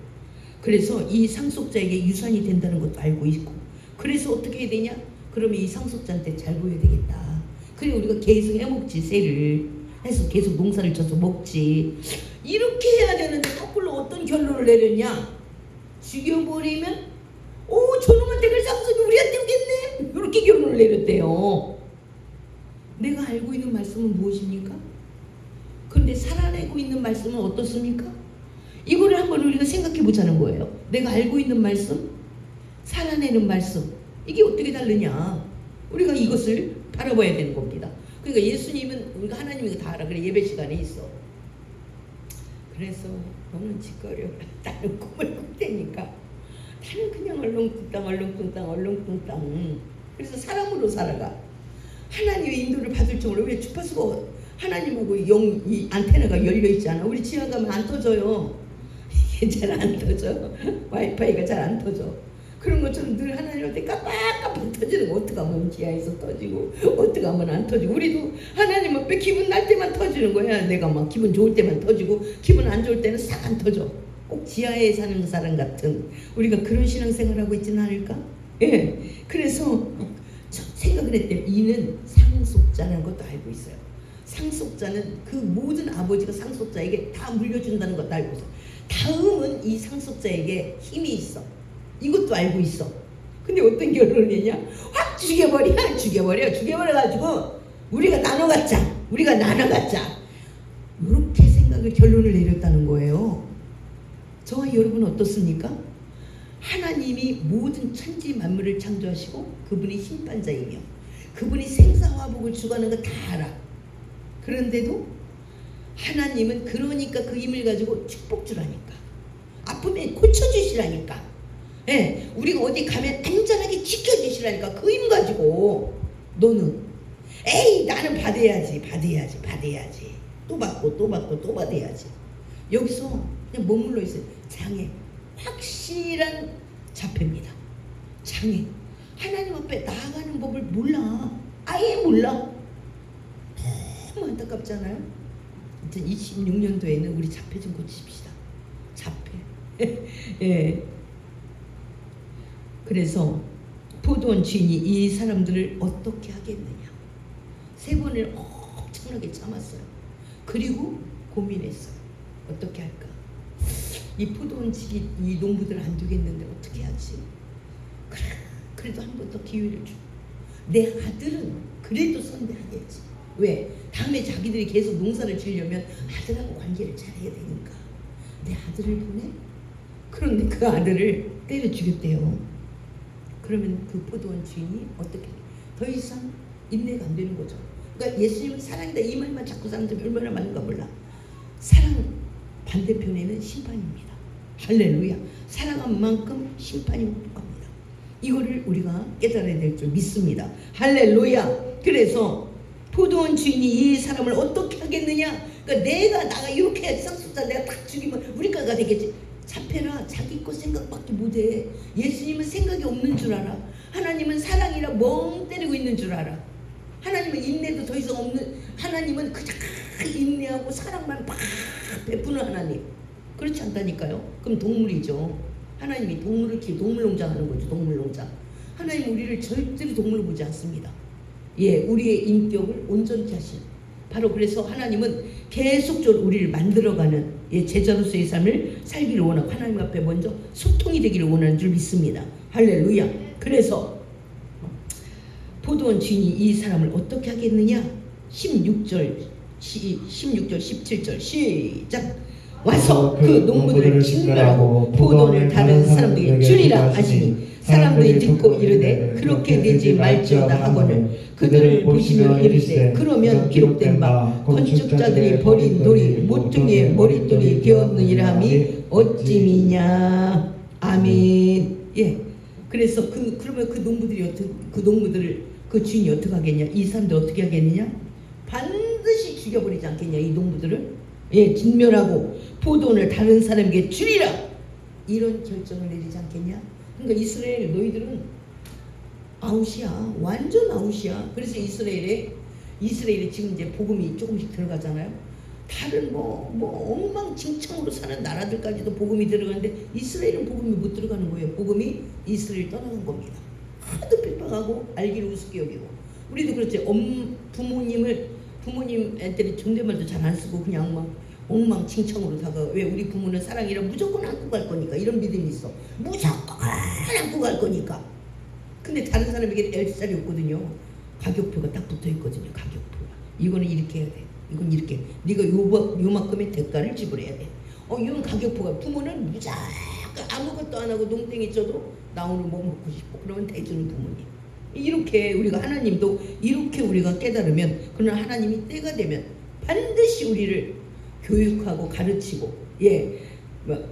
그래서 이 상속자에게 유산이 된다는 것도 알고 있고 그래서 어떻게 해야 되냐. 그러면 이 상속자한테 잘 보여야 되겠다. 그래 우리가 계속 해먹지. 새를 해서 계속 농사를 져서 먹지. 이렇게 해야 되는데 거꾸로 어떤 결론을 내렸냐. 죽여버리면 저놈한테 그 상속이 우리한테 오겠네. 이렇게 결론을 내렸대요. 내가 알고 있는 말씀은 무엇입니까? 그런데 살아내고 있는 말씀은 어떻습니까? 이거를 한번 우리가 생각해 보자는 거예요. 내가 알고 있는 말씀, 살아내는 말씀, 이게 어떻게 다르냐. 우리가 이것을 바라봐야 되는 겁니다. 그러니까 예수님은 우리가 하나님이 다 알아. 그래 예배 시간에 있어. 그래서 너는 짓거려. 나는 꿈을 꿀 테니까. 나는 그냥 얼렁뚱땅. 그래서 사람으로 살아가. 하나님의 인도를 받을 정도로 왜 주파수가 하나님하고 이 안테나가 열려 있지 않아? 우리 지하 가면 안 터져요. 이게 잘 안 터져. 와이파이가 잘 안 터져. 그런 것처럼 늘 하나님한테 깜빡깜빡 터지는 거. 어떻게 하면 지하에서 터지고 어떻게 하면 안 터지고. 우리도 하나님 앞에 기분 날 때만 터지는 거야. 내가 막 기분 좋을 때만 터지고 기분 안 좋을 때는 싹 안 터져. 꼭 지하에 사는 사람 같은 우리가 그런 신앙생활하고 있지는 않을까? 예. 그래서 생각을 했대요. 이는 상속자라는 것도 알고 있어요. 상속자는 그 모든 아버지가 상속자에게 다 물려준다는 것도 알고 있어요. 다음은 이 상속자에게 힘이 있어. 이것도 알고 있어. 근데 어떤 결론을 내냐? 확 죽여버려가지고 우리가 나눠 갖자. 이렇게 결론을 내렸다는 거예요. 저와 여러분은 어떻습니까? 하나님이 모든 천지 만물을 창조하시고 그분이 심판자이며 그분이 생사화복을 주관하는 거 다 알아. 그런데도 하나님은 그러니까 그 힘을 가지고 축복 주라니까. 아프면 고쳐주시라니까. 예, 우리가 어디 가면 안전하게 지켜주시라니까. 그 힘 가지고 너는 에이 나는 받아야지. 또 받아야지. 여기서 그냥 머물러 있어요. 장애. 확실한 자폐입니다. 장애. 하나님 앞에 나아가는 법을 몰라. 아예 몰라. 너무 안타깝잖아요. 2026년도에는 우리 자폐 좀 고치십시다. 자폐. 예. 그래서 포도원 주인이 이 사람들을 어떻게 하겠느냐. 3번을 엄청나게 참았어요. 그리고 고민했어요. 어떻게 할까? 이 포도원 집이 이 농부들 안 되겠는데 어떻게 하지? 그래도 한 번 더 기회를 줘. 내 아들은 그래도 선대하겠지. 왜? 다음에 자기들이 계속 농사를 지으려면 아들하고 관계를 잘해야 되니까. 내 아들을 보내? 그런데 그 아들을 때려 죽였대요. 그러면 그 포도원 주인이 어떻게 더 이상 인내가 안 되는 거죠. 그러니까 예수님은 사랑이다 이 말만 자꾸 사람들이 얼마나 많은가 몰라. 사랑 반대편에는 심판입니다. 할렐루야. 사랑한 만큼 심판이 복합니다. 이거를 우리가 깨달아야 될 줄 믿습니다. 할렐루야. 그래서 포도원 주인이 이 사람을 어떻게 하겠느냐. 그러니까 나가 이렇게 해야지. 상속자 내가 딱 죽이면 우리가가 되겠지. 자폐라 자기 것 생각밖에 못해. 예수님은 생각이 없는 줄 알아. 하나님은 사랑이라 멍 때리고 있는 줄 알아. 하나님은 인내도 더 이상 없는. 하나님은 그저 인내하고 사랑만 막 베푸는 하나님. 그렇지 않다니까요. 그럼 동물이죠. 하나님이 동물을 동물농장 하는 거죠. 동물농장. 하나님 우리를 절대로 동물로 보지 않습니다. 예, 우리의 인격을 온전케 하신. 바로 그래서 하나님은 계속적으로 우리를 만들어가는 제자로서의 삶을 살기를 원하고 하나님 앞에 먼저 소통이 되기를 원하는 줄 믿습니다. 할렐루야. 그래서 포도원 주인이 이 사람을 어떻게 하겠느냐? 16절 17절 시작. 와서 그 농부들을 진멸하고 포도원을 다른 사람들에게 주리라 하시니 사람들이 듣고 이르되 그렇게 되지 말지어다 하거늘 그들을 보시며 이르시되 그러면 기록된 바 건축자들이 버린 돌이 모퉁이의 머릿돌이 되었느니라 함이 어찌미냐. 아멘. 예. 그래서 그러면 그 농부들을 그 주인이 어떻게 하겠냐? 이 사람들 어떻게 하겠느냐? 반드시 죽여버리지 않겠냐? 이 농부들을 예, 진멸하고 포도원을 다른 사람에게 주리라 이런 결정을 내리지 않겠냐? 그러니까 이스라엘 너희들은 아웃이야. 완전 아웃이야. 그래서 이스라엘에 지금 이제 복음이 조금씩 들어가잖아요. 다른 엉망진창으로 사는 나라들까지도 복음이 들어가는데 이스라엘은 복음이 못 들어가는 거예요. 복음이 이스라엘 떠나는 겁니다. 하도 핍박하고 알기를 우습게 여기고. 우리도 그렇지. 부모님한테는 존댓말도 잘 안 쓰고 그냥 막 엉망진창으로 다가. 왜? 우리 부모는 사랑이라 무조건 안고 갈 거니까. 이런 믿음이 있어. 무조건 안고 갈 거니까. 근데 다른 사람에게 L자리 없거든요. 가격표가 딱 붙어 있거든요. 가격표가. 이거는 이렇게 해야 돼. 이건 이렇게. 네가 요만큼의 대가를 지불해야 돼. 이건 가격표가. 부모는 무조건 아무것도 안 하고 농땡이 쳐도 나 오늘 뭐 먹고 싶어. 그러면 대주는 부모님. 이렇게 우리가 하나님도 이렇게 우리가 깨달으면 그러나 하나님이 때가 되면 반드시 우리를 교육하고 가르치고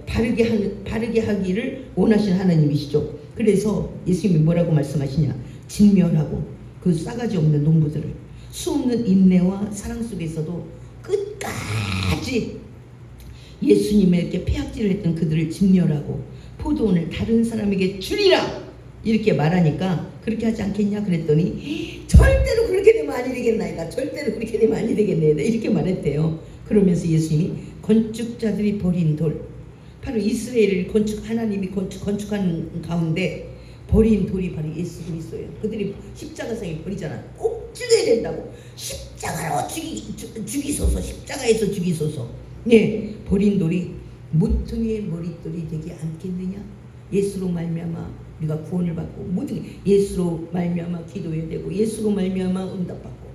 바르게 하기를 원하시는 하나님이시죠. 그래서 예수님이 뭐라고 말씀하시냐? 진멸하고 그 싸가지 없는 농부들을 수없는 인내와 사랑 속에서도 끝까지 예수님에게 폐악질을 했던 그들을 진멸하고 포도원을 다른 사람에게 주리라 이렇게 말하니까 그렇게 하지 않겠냐 그랬더니 절대로 그렇게 되면 아니 되겠나이다. 절대로 그렇게 되면 아니 되겠네. 이렇게 말했대요. 그러면서 예수님이 건축자들이 버린 돌, 바로 이스라엘을 하나님이 건축하는 가운데 버린 돌이 바로 예수 그리스도예요. 그들이 십자가상에 버리잖아. 꼭 죽여야 된다고. 십자가로 죽이소서. 십자가에서 죽이소서. 네, 버린 돌이 모퉁이의 머릿돌이 되지 않겠느냐? 예수로 말미암아 우리가 구원을 받고 모든 예수로 말미암아 기도해야 되고 예수로 말미암아 응답받고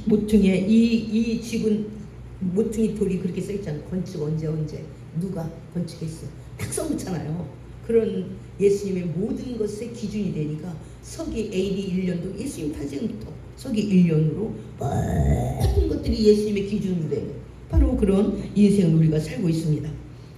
모퉁이에 이 집은 모퉁이 돌이 그렇게 써 있잖아. 건축 언제 누가 건축했어? 딱 써놓잖아요. 그런 예수님의 모든 것의 기준이 되니까 서기 AD 1년도 예수님 탄생부터 서기 1년으로 모든 것들이 예수님의 기준이 되는 바로 그런 인생을 우리가 살고 있습니다.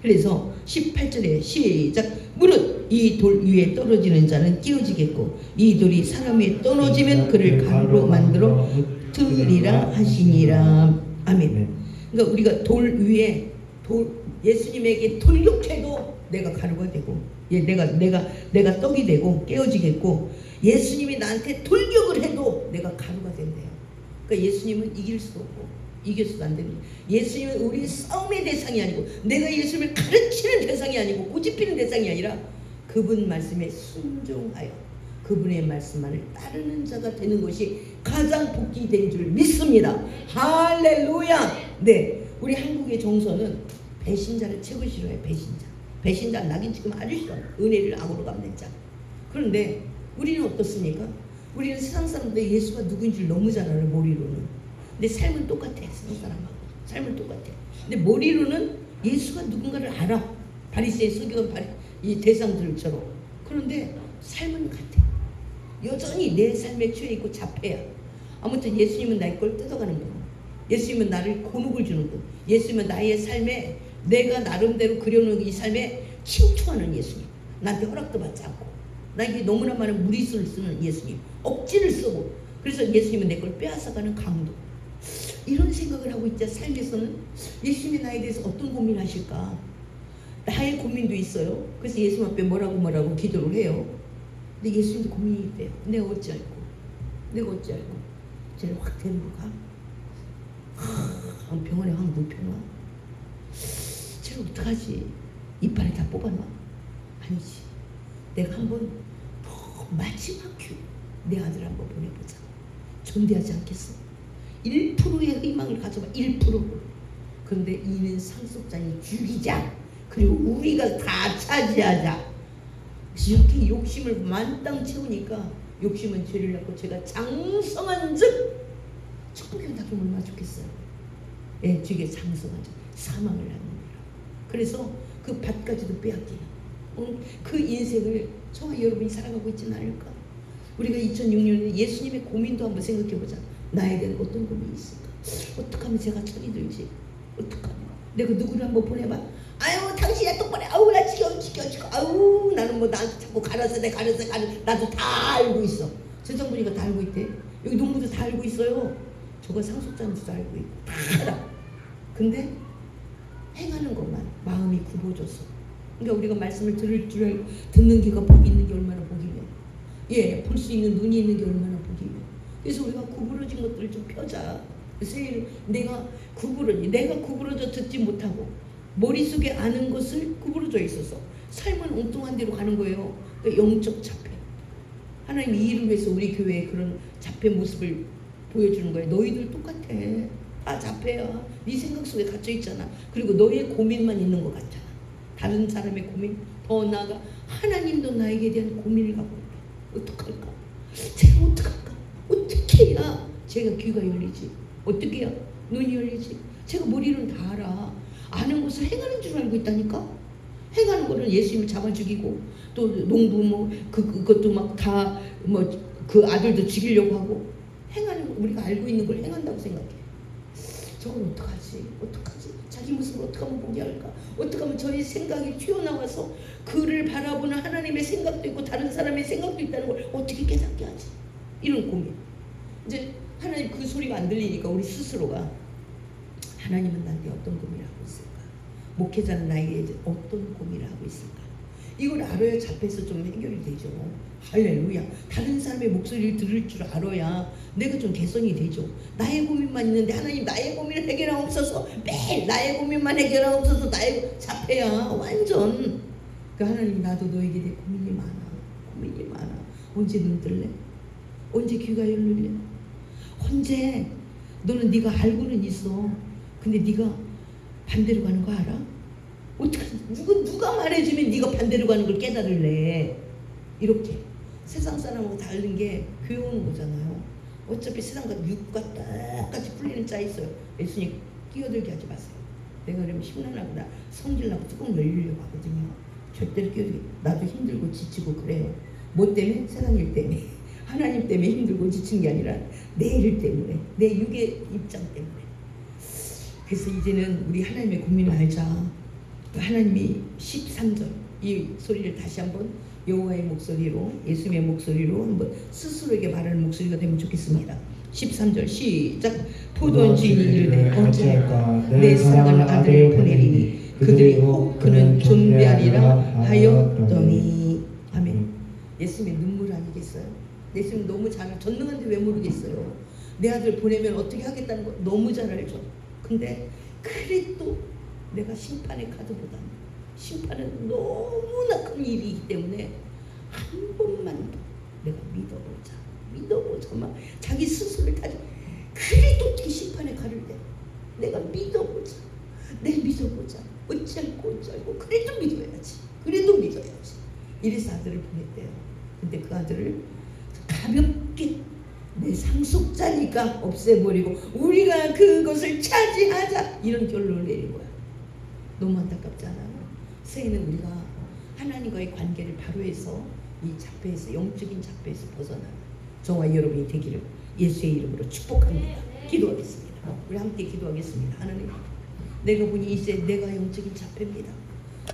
그래서 18절에 시작. 무릇 이 돌 위에 떨어지는 자는 끼어지겠고 이 돌이 사람 위에 떨어지면 그를 가루로 만들어 흩으리라 하시니라. 아멘. 그러니까 우리가 돌 위에 예수님에게 돌격해도 내가 가루가 되고 내가 떡이 되고 깨어지겠고 예수님이 나한테 돌격을 해도 내가 가루가 된대요. 그러니까 예수님은 이길 수도 없고 이겨서도 안 됩니다. 예수님은 우리 싸움의 대상이 아니고 내가 예수님을 가르치는 대상이 아니고 고집피는 대상이 아니라 그분 말씀에 순종하여 그분의 말씀만을 따르는 자가 되는 것이 가장 복이 된 줄 믿습니다. 할렐루야. 네, 우리 한국의 정서는 배신자를 최고 싫어해. 배신자 낙인 지금 아주 싫어. 은혜를 악으로 갚는 자. 그런데 우리는 어떻습니까? 우리는 세상 사람들 예수가 누구인 줄 너무 잘 알아요. 머리로는. 근데 삶은 똑같아. 세상 사람하고 삶은 똑같아. 근데 머리로는 예수가 누군가를 알아. 바리새인 서기관 이 대상들처럼. 그런데 삶은 같아. 여전히 내 삶에 취해 있고 자폐야. 아무튼 예수님은 나의 걸 뜯어가는 분. 예수님은 나를 곤혹을 주는 분. 예수님은 나의 삶에 내가 나름대로 그려놓은 이 삶에 침투하는 예수님. 나한테 허락도 받지 않고 나에게 너무나 많은 무리수를 쓰는 예수님. 억지를 쓰고 그래서 예수님은 내 걸 빼앗아가는 강도. 이런 생각을 하고 있자 삶에서는 예수님이 나에 대해서 어떤 고민을 하실까? 나의 고민도 있어요. 그래서 예수님 앞에 뭐라고 기도를 해요. 근데 예수님도 고민이 있대요. 내가 어찌 알고 쟤는 확 데리고 가? 병원에 확 눕혀놔? 쟤는 어떡하지? 이빨에 다 뽑아놔? 아니지. 내가 한번 마지막 기회 내 아들 한번 보내보자. 존대하지 않겠어? 1%의 희망을 가져봐. 1%. 그런데 이는 상속자니 죽이자. 그리고 우리가 다 차지하자. 이렇게 욕심을 만땅 채우니까 욕심은 죄를 낳고 제가 장성한 즉 천국에 가면 얼마나 좋겠어요. 예, 주의 장성한 자, 사망을 하는 거라. 그래서 그 밭까지도 빼앗기는 그 인생을 저와 여러분이 살아가고 있지는 않을까? 우리가 2006년에 예수님의 고민도 한번 생각해보자. 나에 대한 어떤 고민이 있을까? 어떻게 하면 제가 철이 들지? 어떻게 하면 내가 누구를 한번 보내봐. 아유 당신이 똑바로 해. 아우 나 지겨워. 아우 나는 뭐 나한테 자꾸 가라서 나도 다 알고 있어. 세상 보니까 다 알고 있대. 여기 농부도 다 알고 있어요. 저거 상속자인지도 알고 있고 다 알아. 근데 행하는 것만 마음이 굽어져서. 그러니까 우리가 말씀을 들을 줄 알고 듣는 귀가 복이 있는 게 얼마나 복이며, 예, 볼 수 있는 눈이 있는 게 얼마나 복이며. 그래서 우리가 구부러진 것들을 좀 펴자. 그래서 내가 구부러져 듣지 못하고 머릿속에 아는 것을 구부러져 있어서 삶은 엉뚱한 데로 가는 거예요. 그러니까 영적 자폐. 하나님 이 일을 위해서 우리 교회에 그런 자폐 모습을 보여주는 거예요. 너희들 똑같아. 다 자폐야. 네 생각 속에 갇혀 있잖아. 그리고 너의 고민만 있는 것 같잖아. 다른 사람의 고민, 더 나아가 하나님도 나에게 대한 고민을 갖고 있다. 어떡할까? 제가 어떡할까? 어떻게 해야 제가 귀가 열리지? 어떻게 해야 눈이 열리지? 제가 머리는 다 알아. 아는 것을 행하는 줄 알고 있다니까? 행하는 거는 예수님을 잡아 죽이고 또 농부 뭐 그것도 막 다 뭐 그 아들도 죽이려고 하고 행하는 거, 우리가 알고 있는 걸 행한다고 생각해. 저걸 어떡하지? 자기 모습을 어떻게 하면 보게 할까? 어떻게 하면 저희 생각이 튀어나와서 그를 바라보는 하나님의 생각도 있고 다른 사람의 생각도 있다는 걸 어떻게 깨닫게 하지? 이런 고민. 이제 하나님 그 소리가 안 들리니까 우리 스스로가 하나님은 나에게 어떤 고민을 하고 있을까? 목회자는 나에게 어떤 고민을 하고 있을까? 이걸 알아야 자폐에서 좀 해결이 되죠. 할렐루야. 다른 사람의 목소리를 들을 줄 알아야 내가 좀 개선이 되죠. 나의 고민만 있는데 하나님 나의 고민을 해결하옵소서. 매일 나의 고민만 해결하옵소서. 나의 자폐야 완전. 그 하나님 나도 너에게 대해 고민이 많아. 언제 눈 뜰래? 언제 귀가 열릴래? 언제? 너는 네가 알고는 있어. 근데 네가 반대로 가는 거 알아? 어떻게 누가 말해주면 네가 반대로 가는 걸 깨달을래? 이렇게 세상 사람하고 다른 게 교회 오는 거잖아요. 어차피 세상과 육과 똑같이 풀리는 짜 있어요. 예수님 끼어들게 하지 마세요. 내가 그러면 심란하구나 성질나고 뚜껑 열리려고 하거든요. 절대로 끼어들게. 나도 힘들고 지치고 그래요. 뭐 때문에? 세상 일 때문에. 하나님 때문에 힘들고 지친 게 아니라 내 일 때문에, 내 육의 입장 때문에. 그래서 이제는 우리 하나님의 고민을 알자. 하나님이 13절 이 소리를 다시 한번 여호와의 목소리로, 예수님의 목소리로 한번 스스로에게 말하는 목소리가 되면 좋겠습니다. 13절 시작. 포도원 주인이 이르되 어찌할까? 내 사랑하는 아들을 보내리니 그들이 혹 그는 존귀하리라 하였더니. 아멘. 예수님의 눈물 아니겠어요? 예수님 너무 잘 전능한데 왜 모르겠어요? 내 아들 보내면 어떻게 하겠다는 거 너무 잘 알죠. 근데 그래도 내가 심판의 카드보다는 심판은 너무나 큰 일이기 때문에 한 번만 더 내가 믿어보자. 막 자기 스스로를 다지. 그래도 어떻게 심판의 칼을 내? 내가 믿어보자. 어찌할고 그래도 믿어야지. 이래서 아들을 보냈대요. 근데 그 아들을 가볍게 내 상속자니까 없애버리고 우리가 그것을 차지하자 이런 결론을 내린 거야. 너무 안타깝지 않아요? 새해는 우리가 하나님과의 관계를 바로 해서 이 자폐에서, 영적인 자폐에서 벗어나는 저와 여러분이 되기를 예수의 이름으로 축복합니다. 기도하겠습니다. 우리 함께 기도하겠습니다. 하나님, 내가 보니 이제 내가 영적인 자폐입니다.